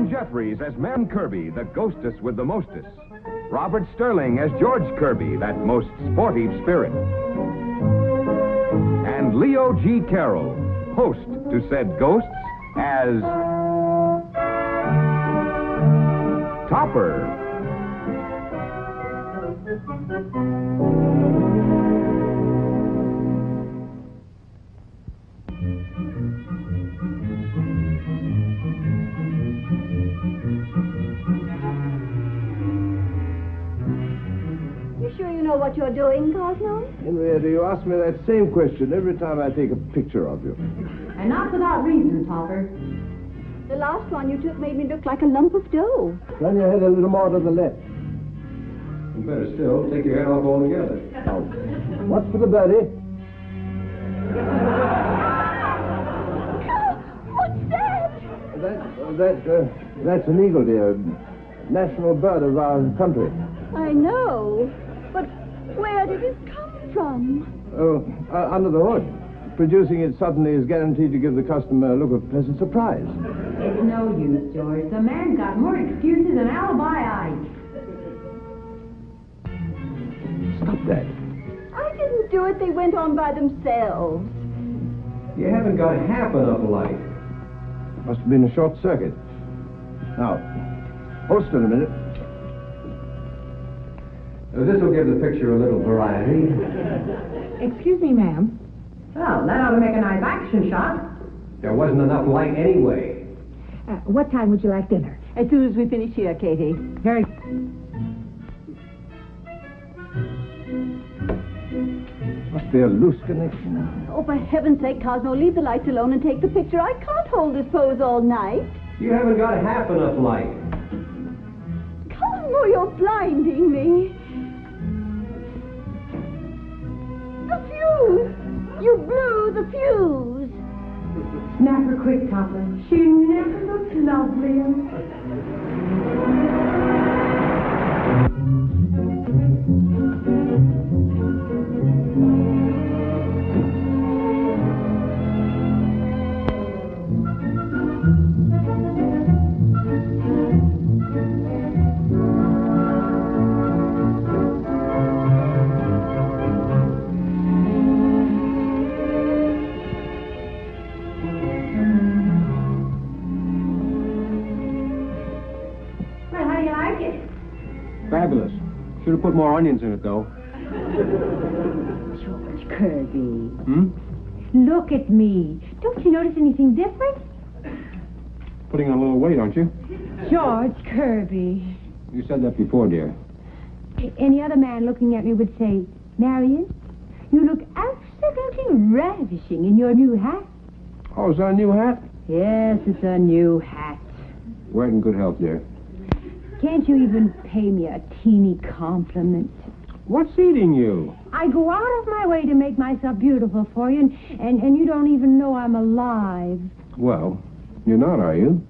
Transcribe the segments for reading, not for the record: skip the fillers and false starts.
Tom Jeffries as Mem Kirby, the ghostess with the mostess. Robert Sterling as George Kirby, that most sportive spirit. And Leo G. Carroll, host to said ghosts, as Topper. What you're doing, Cosmo? Henrietta, you ask me that same question every time I take a picture of you. And not without reason, Topper. The last one you took made me look like a lump of dough. Turn your head a little more to the left. And better still, take your head off altogether. Now, what's for the birdie? What's that? That's an eagle, dear. National bird of our country. I know, but where did it come from? Oh, under the hood. Producing it suddenly is guaranteed to give the customer a look of pleasant surprise. It's no use, George. The man's got more excuses than Alibi Ike. Stop that. I didn't do it. They went on by themselves. You haven't got half enough light. Must have been a short circuit. Now, hold still a minute. This will give the picture a little variety. Excuse me, ma'am. Well, that ought to make a nice action shot. There wasn't enough light anyway. What time would you like dinner? As soon as we finish here, Katie. Very... Must be a loose connection. Oh, for heaven's sake, Cosmo, leave the lights alone and take the picture. I can't hold this pose all night. You haven't got half enough light. Cosmo, you're blinding me. The fuse! You blew the fuse! Snap her quick, Topper. She never looked lovelier. Fabulous. Should have put more onions in it, though. George Kirby. Hmm? Look at me. Don't you notice anything different? Putting on a little weight, aren't you? George Kirby. You said that before, dear. Any other man looking at me would say, Marion, you look absolutely ravishing in your new hat. Oh, is that a new hat? Yes, it's a new hat. Wear it in good health, dear. Can't you even pay me a teeny compliment? What's eating you? I go out of my way to make myself beautiful for you, and you don't even know I'm alive. Well, you're not, are you?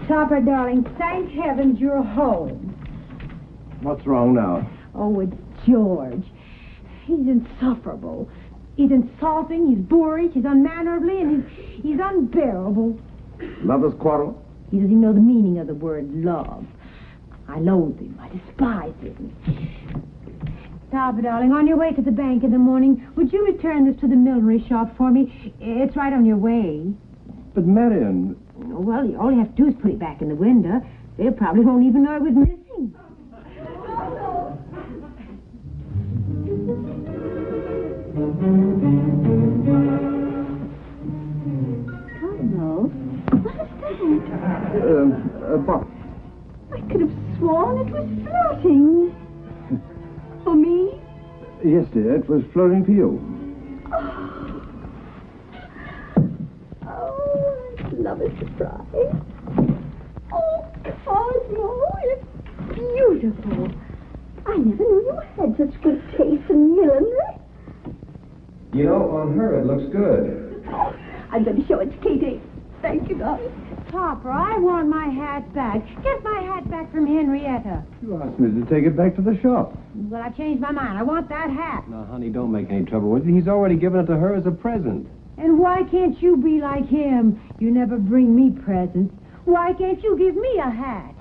Topper, darling, thank heavens you're home. What's wrong now? Oh, it's George. He's insufferable. He's insulting, he's boorish, he's unmannerly, and he's unbearable. Lovers quarrel? He doesn't even know the meaning of the word love. I loathe him. I despise him. Topper, darling, on your way to the bank in the morning, would you return this to the millinery shop for me? It's right on your way. But Marion... Well, all you have to do is put it back in the window. They probably won't even know it was missing. Cosmo, what is that? A box. I could have sworn it was floating. For me? Yes, dear, it was floating for you. Oh, I love a surprise. Oh, Cosmo, it's beautiful. I never knew you had such good taste in millinery. You know, on her it looks good. Oh, I'm going to show it to Katie. Thank you, darling. Topper, I want my hat back. Get my hat back from Henrietta. You asked me to take it back to the shop. Well, I changed my mind. I want that hat. Now, honey, don't make any trouble with it. He's already given it to her as a present. And why can't you be like him? You never bring me presents. Why can't you give me a hat?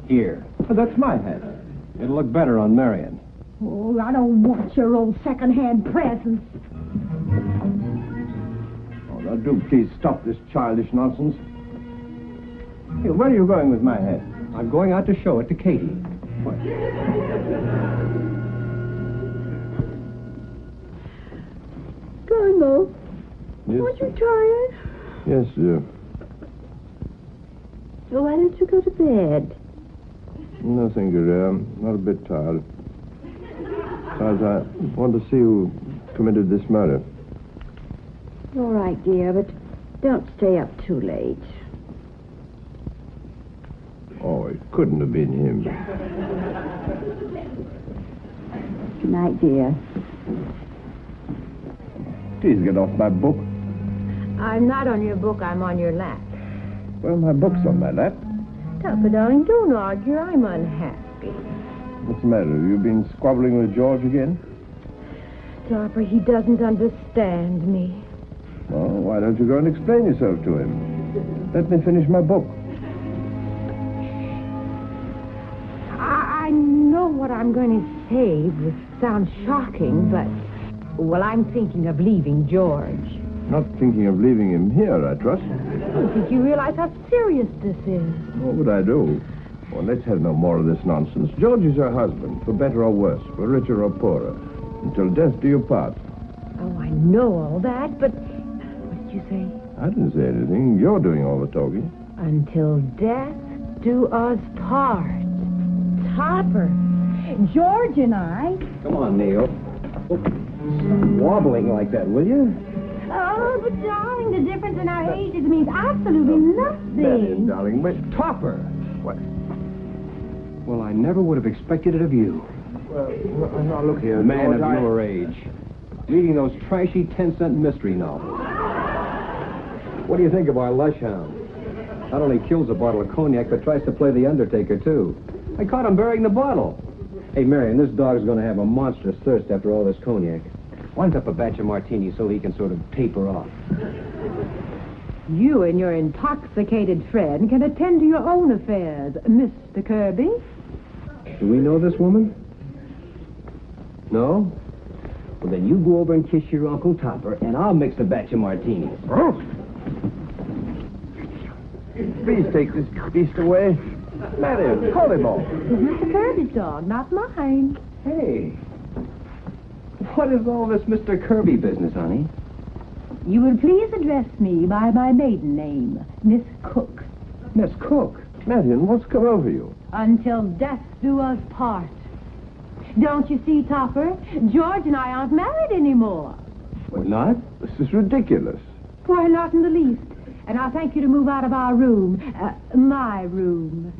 Here. Oh, that's my hat. It'll look better on Marion. Oh, I don't want your old second-hand presents. Oh, now do please stop this childish nonsense. Here, where are you going with my hat? I'm going out to show it to Katie. What? Colonel, Yes, aren't you tired? yes, sir. So why don't you go to bed? Nothing, dear. I'm not a bit tired. Besides, I want to see who committed this murder. All right, dear, but don't stay up too late. Oh, it couldn't have been him. Good night, dear. Please get off my book. I'm not on your book. I'm on your lap. Well, my book's on my lap. Topper, darling, don't argue. I'm unhappy. What's the matter? Have you been squabbling with George again? Topper, he doesn't understand me. Well, why don't you go and explain yourself to him? Let me finish my book. I know what I'm going to say. It sounds shocking, but... Well, I'm thinking of leaving George. Not thinking of leaving him here, I trust. I don't think you realize how serious this is. What would I do? Well, let's have no more of this nonsense. George is her husband, for better or worse, for richer or poorer. Until death do you part. Oh, I know all that, but... What did you say? I didn't say anything. You're doing all the talking. Until death do us part. Topper, George and I... Come on, Neil. Stop wobbling like that, will you? Oh, but darling, the difference in our ages means absolutely nothing. That is, darling. But Topper. What? Well, I never would have expected it of you. Well, now look here, Man George, of your age. Reading those trashy 10-cent mystery novels. What do you think of our lush hound? Not only kills a bottle of cognac, but tries to play the Undertaker, too. I caught him burying the bottle. Hey, Marion, this dog's going to have a monstrous thirst after all this cognac. Wind up a batch of martinis so he can sort of taper off. You and your intoxicated friend can attend to your own affairs, Mr. Kirby. Do we know this woman? No? Well, then you go over and kiss your Uncle Topper, and I'll mix a batch of martinis. Please take this beast away. Marion, call him off. It's Mr. Kirby's dog, not mine. Hey. What is all this Mr. Kirby business, honey? You will please address me by my maiden name, Miss Cook. Miss Cook. Marion, what's come over you? Until death do us part. Don't you see, Topper? George and I aren't married anymore. What, not? This is ridiculous. Why, not in the least. And I'll thank you to move out of our room. My room.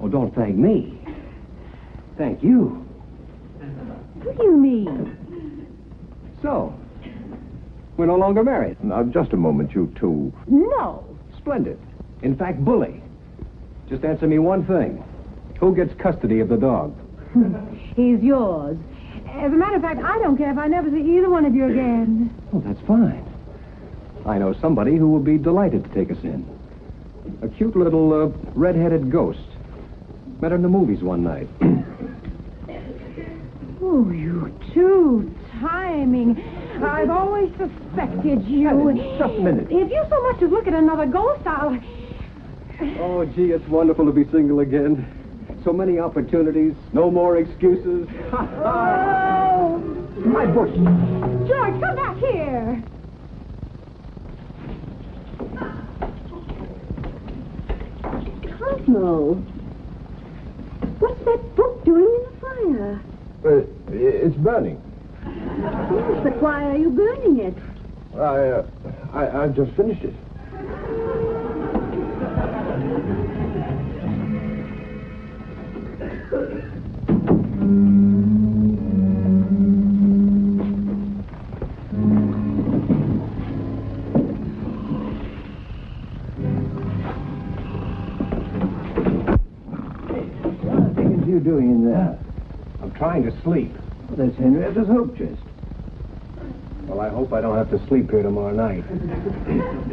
Oh, don't thank me. Thank you. What do you mean? So, we're no longer married. Now, just a moment, you two. No. Splendid. In fact, bully. Just answer me one thing. Who gets custody of the dog? He's yours. As a matter of fact, I don't care if I never see either one of you again. Oh, that's fine. I know somebody who will be delighted to take us in. A cute little red-headed ghost. Met her in the movies one night. Oh, you two timing. I've always suspected you. Just a minute. If you so much as look at another ghost, I'll... Oh, gee, it's wonderful to be single again. So many opportunities, no more excuses. Oh! My book. George, come back here. Cosmo, what's that book doing in the fire? It's burning. Yes, but why are you burning it? I've just finished it. I'm trying to sleep. That's Henrietta's hope chest. Well, I hope I don't have to sleep here tomorrow night.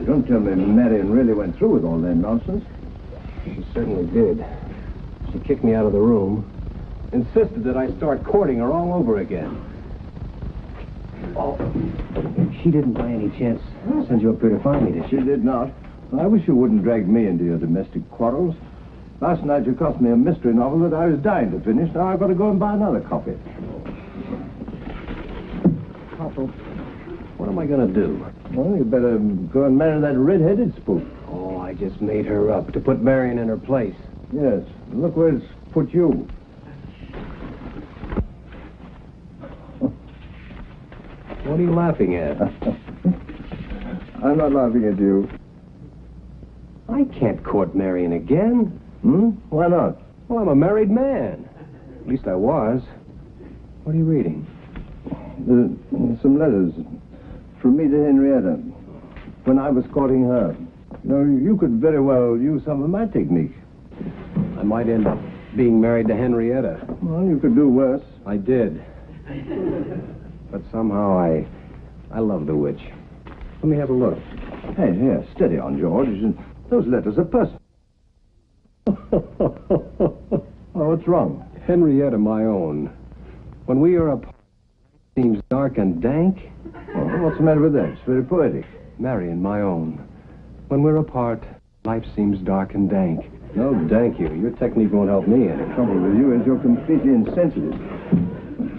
Don't tell me Marion really went through with all that nonsense. She certainly did. She kicked me out of the room, insisted that I start courting her all over again. Oh, she didn't by any chance send you up here to find me, did she? She did not. I wish you wouldn't drag me into your domestic quarrels. Last night you cost me a mystery novel that I was dying to finish. Now I've got to go and buy another copy. Papa, what am I going to do? Well, you better go and marry that red-headed spook. Oh, I just made her up to put Marion in her place. Yes. Look where it's put you. What are you laughing at? I'm not laughing at you. I can't court Marion again. Why not? Well, I'm a married man. At least I was. What are you reading? Some letters from me to Henrietta when I was courting her. You could very well use some of my technique. I might end up being married to Henrietta. Well, you could do worse. I did. But somehow I love the witch. Let me have a look. Hey, here, steady on, George. Those letters are personal. Oh, what's wrong? Henrietta, my own. When we are apart, it seems dark and dank. Oh, what's the matter with that? It's very poetic. Marion, my own. When we're apart, life seems dark and dank. No, thank you. Your technique won't help me any. The trouble with you is you're completely insensitive.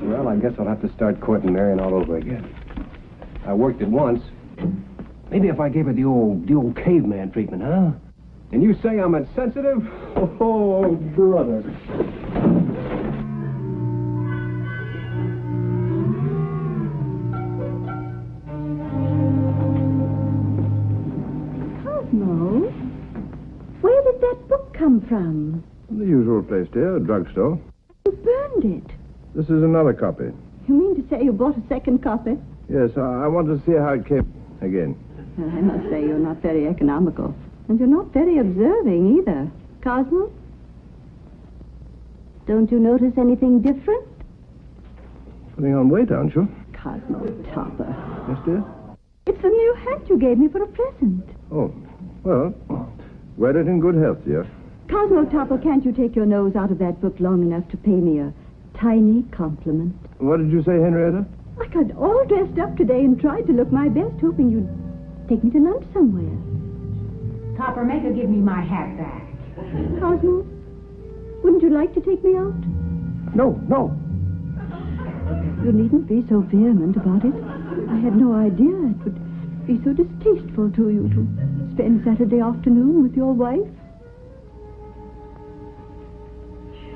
Well, I guess I'll have to start courting Marion all over again. I worked it once. Maybe if I gave her the old caveman treatment, huh? And you say I'm insensitive? Oh, brother. Cosmo, where did that book come from? The usual place, dear, a drugstore. You burned it. This is another copy. You mean to say you bought a second copy? Yes, I want to see how it came again. Well, I must say you're not very economical. And you're not very observing either. Cosmo? Don't you notice anything different? Putting on weight, aren't you? Cosmo Topper. Yes, dear? It's the new hat you gave me for a present. Oh, well, wear it in good health, dear. Cosmo Topper, can't you take your nose out of that book long enough to pay me a tiny compliment? What did you say, Henrietta? I got all dressed up today and tried to look my best, hoping you'd take me to lunch somewhere. Topper, make her give me my hat back. Cosmo, wouldn't you like to take me out? No. You needn't be so vehement about it. I had no idea it would be so distasteful to you to spend Saturday afternoon with your wife.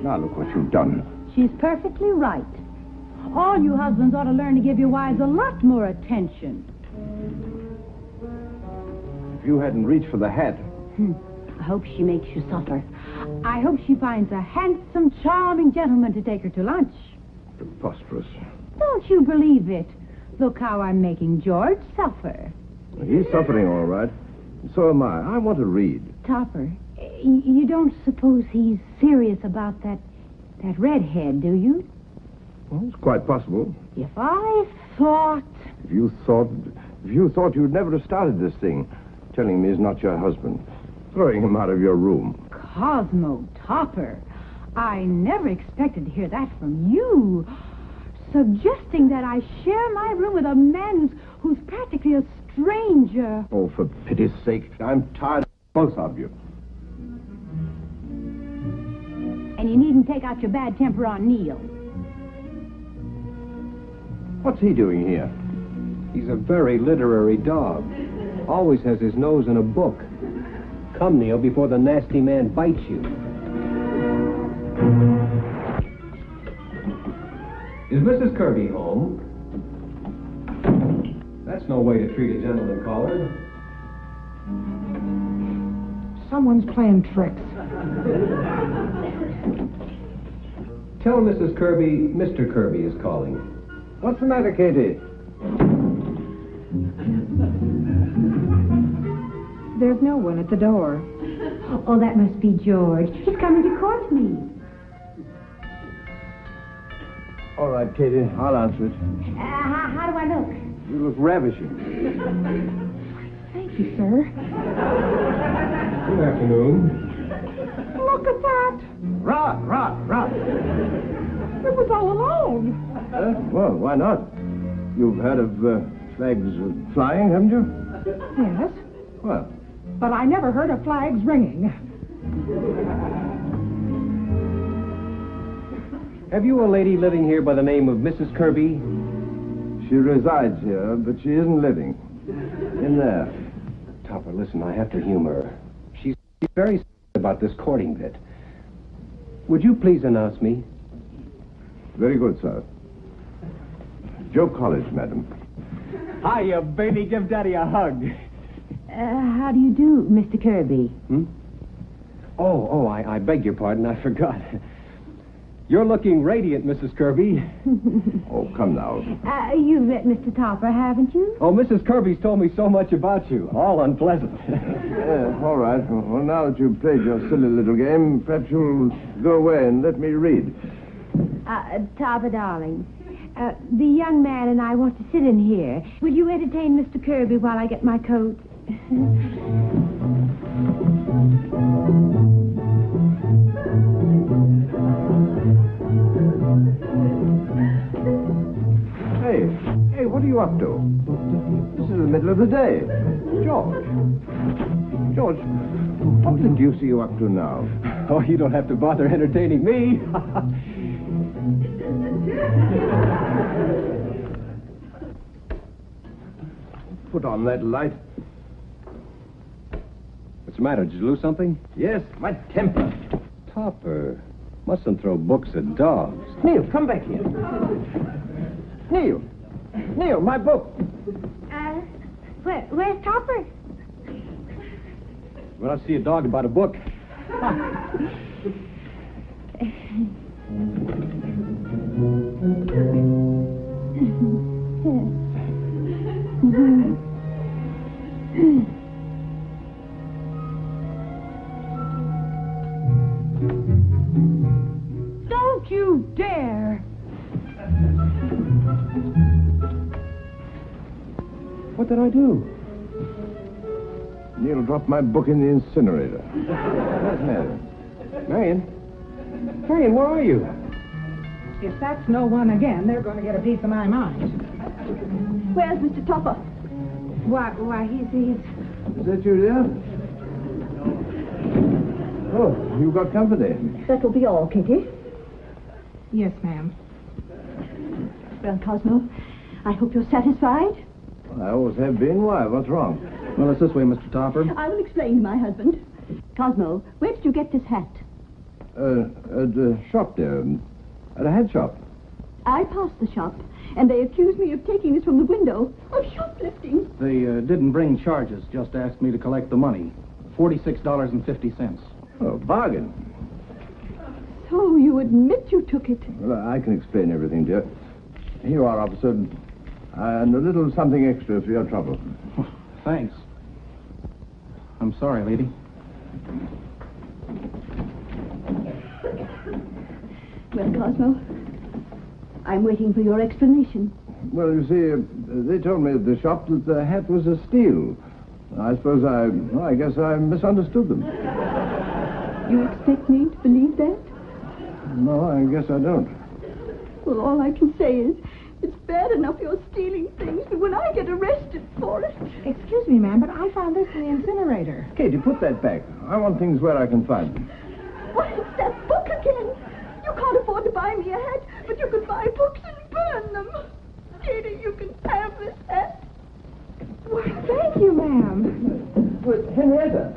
Now look what you've done. She's perfectly right. All you husbands ought to learn to give your wives a lot more attention. If you hadn't reached for the hat... I hope she makes you suffer. I hope she finds a handsome, charming gentleman to take her to lunch. Preposterous. Don't you believe it? Look how I'm making George suffer. He's suffering all right. So am I. I want to read. Topper, you don't suppose he's serious about that redhead, do you? Well, it's quite possible. If I thought... If you thought you'd never have started this thing, telling me he's not your husband, throwing him out of your room. Cosmo Topper, I never expected to hear that from you. Suggesting that I share my room with a man who's practically a stranger. Oh, for pity's sake, I'm tired of both of you. And you needn't take out your bad temper on Neil. What's he doing here? He's a very literary dog. Always has his nose in a book. Come, Neil, before the nasty man bites you. Is Mrs. Kirby home? That's no way to treat a gentleman caller. Someone's playing tricks. Tell Mrs. Kirby Mr. Kirby is calling. What's the matter, Katie? There's no one at the door. Oh, that must be George. He's coming to court me. All right, Katie, I'll answer it. How do I look? You look ravishing. Thank you, sir. Good afternoon. Look at that. Rot. It was all alone. Well, why not? You've heard of flags flying, haven't you? Yes, Well, but I never heard of flags ringing. Have you a lady living here by the name of Mrs. Kirby? she resides here, but she isn't living. In there. Topper, listen, I have to humor her. She's very serious about this courting bit. Would you please announce me? Very good, sir. Joe College, madam. Hiya, baby. Give Daddy a hug. How do you do, Mr. Kirby? Oh, I beg your pardon. I forgot. You're looking radiant, Mrs. Kirby. Oh, come now. You've met Mr. Topper, haven't you? Oh, Mrs. Kirby's told me so much about you. All unpleasant. All right. Well, now that you've played your silly little game, perhaps you'll go away and let me read. Topper, darling, the young man and I want to sit in here. Will you entertain Mr. Kirby while I get my coat? Hey, what are you up to? This is the middle of the day. George, what the deuce are you up to now? Oh, you don't have to bother entertaining me. Put on that light. What's the matter? Did you lose something? Yes, my temper. Topper, mustn't throw books at dogs. Neil, come back here. Neil, my book. Where's Topper? When I see a dog about a book. Don't you dare. What did I do? Neil dropped my book in the incinerator. Where's Marion? Marion, where are you? If that's no one again, they're going to get a piece of my mind. Where's Mr. Topper? Why, he's... Is that you, dear? Oh, you got company. That'll be all, Kitty. Yes, ma'am. Well, Cosmo, I hope you're satisfied. I always have been. Why? What's wrong? Well, it's this way, Mr. Topper. I will explain to my husband. Cosmo, where did you get this hat? At a shop there. At a hat shop. I passed the shop, and they accused me of taking this from the window, of shoplifting. They didn't bring charges, just asked me to collect the money. $46.50. Oh, bargain. So you admit you took it? Well, I can explain everything, dear. Here you are, officer. And a little something extra for your trouble. Thanks. I'm sorry, lady. Well, Cosmo, I'm waiting for your explanation. Well, you see, they told me at the shop that the hat was a steal. I suppose I guess I misunderstood them. You expect me to believe that? No, I guess I don't. Well, all I can say is, it's bad enough you're stealing things, but when I get arrested for it... Excuse me, ma'am, but I found this in the incinerator. Katie, put that back. I want things where I can find them. Why, it's that book again. You can't afford to buy me a hat, but you can buy books and burn them. Katie, you can have this hat. Why, thank you, ma'am. But Henrietta.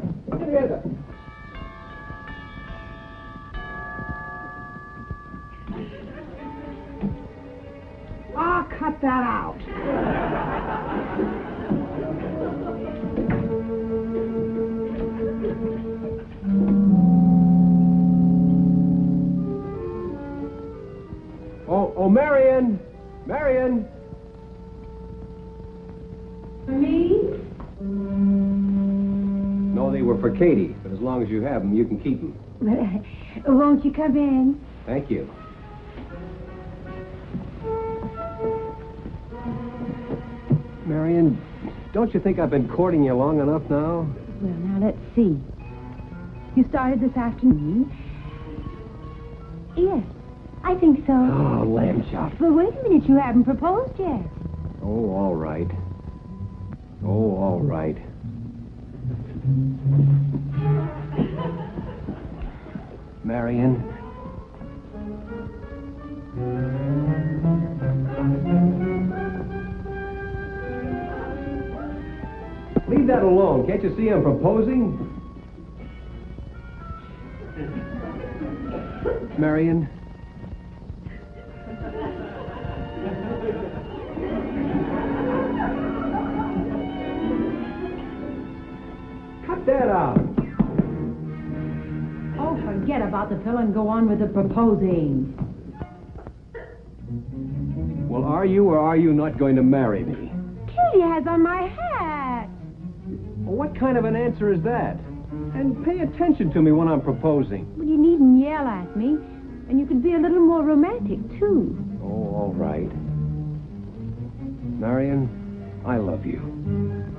Ah, cut that out. Oh, Marion! Marion! Me? No, they were for Katie, but as long as you have them, you can keep them. Won't you come in? Thank you. Marion, don't you think I've been courting you long enough now? Well, now, let's see. You started this afternoon? Yes, I think so. Oh, lamb chop. But wait a minute, you haven't proposed yet. Oh, all right. Oh, all right. Marion. Leave that alone. Can't you see I'm proposing? Marion. Cut that out. Oh, forget about the pill and go on with the proposing. Well, are you or are you not going to marry me? Katie has on my hat. Well, what kind of an answer is that? And pay attention to me when I'm proposing. Well, you needn't yell at me. And you could be a little more romantic, too. Oh, all right. Marion, I love you.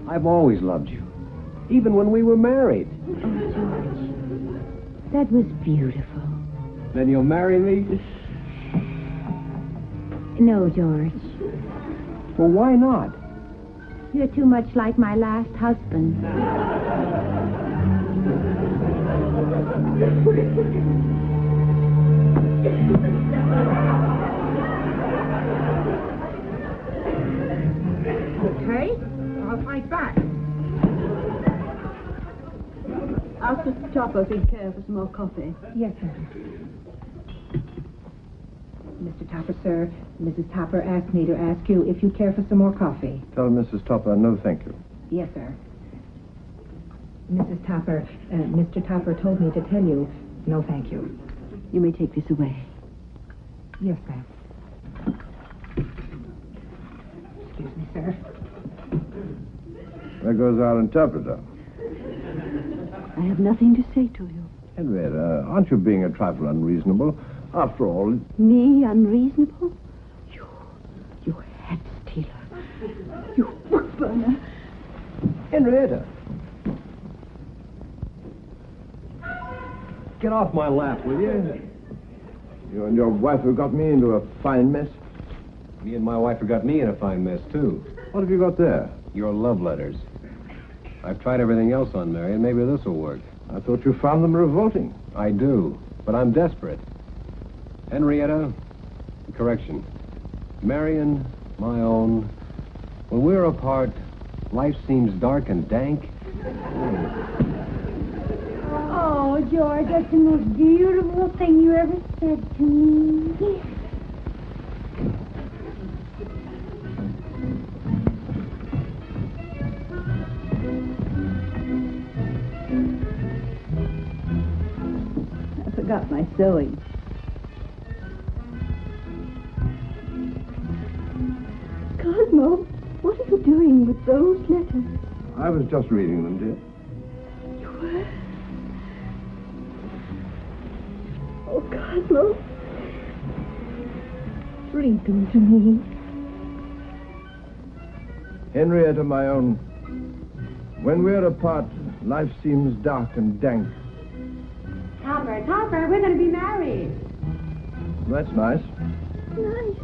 I've always loved you. Even when we were married. Oh, George. That was beautiful. Then you'll marry me? No, George. Well, why not? You're too much like my last husband. Okay, I'll fight back. Ask Mr. Topper if he'd care for some more coffee. Yes, sir. Mr. Topper, sir, Mrs. Topper asked me to ask you if you care for some more coffee. Tell Mrs. Topper no thank you. Yes, sir. Mrs. Topper, Mr. Topper told me to tell you, no thank you. You may take this away. Yes, ma'am. Excuse me, sir. There goes our interpreter. I have nothing to say to you. Henrietta, aren't you being a trifle unreasonable? After all, Me unreasonable? You head stealer. You book burner. Henrietta. Get off my lap, will you? you and your wife have got me into a fine mess. Me and my wife have got me in a fine mess, too. What have you got there? Your love letters. I've tried everything else on Marion. Maybe this will work. I thought you found them revolting. I do, but I'm desperate. Henrietta, correction. Marion, my own, when we're apart, life seems dark and dank. Oh, George, that's the most beautiful thing you ever said to me. I forgot my sewing. Cosmo, what are you doing with those letters? I was just reading them, dear. You were? Oh, Cosmo. Read them to me. Henrietta, my own, when we're apart, life seems dark and dank. Topper, we're going to be married. That's nice. Nice.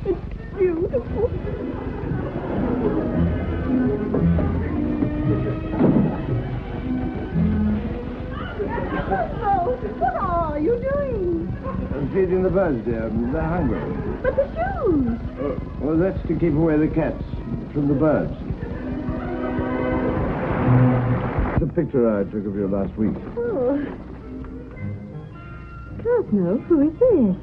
It's beautiful. Cosmo, what are you doing? I'm feeding the birds, dear. They're hungry. But the shoes. Well, that's to keep away the cats from the birds. The picture I took of you last week. Oh. Cosmo, who is this?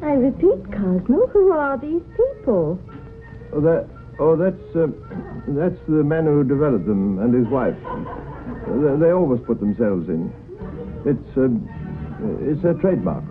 I repeat, Cosmo, who are these people? That's the man who developed them and his wife. They always put themselves in. It's a trademark.